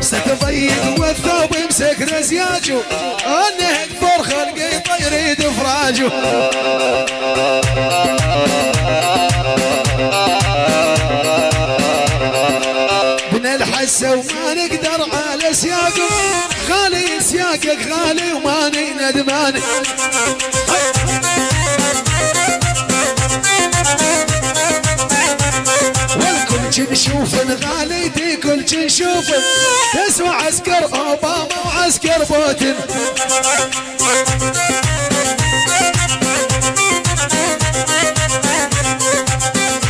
ستضيق والثوب يمسك رزياجه انه اكبر خلقي طير يد فراجه بن الحسه وما نقدر على سياقه غالي سياقك غالي وماني ندمان نشوف غالي دي كل نشوف تسوى عسكر اوباما وعسكر بوتين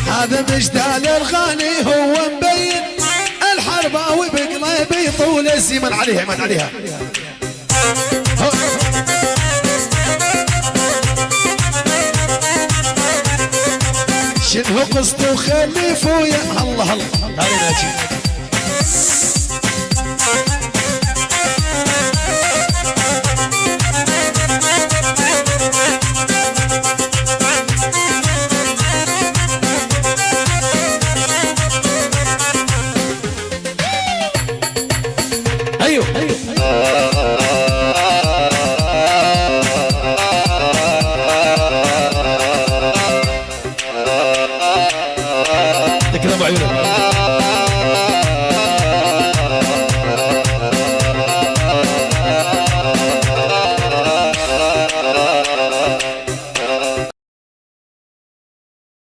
هذا مجدال الغالي هو مبين الحرباوي بقلبي طول الزمن عليها من عليها شنو قصته خلي فويا الله الله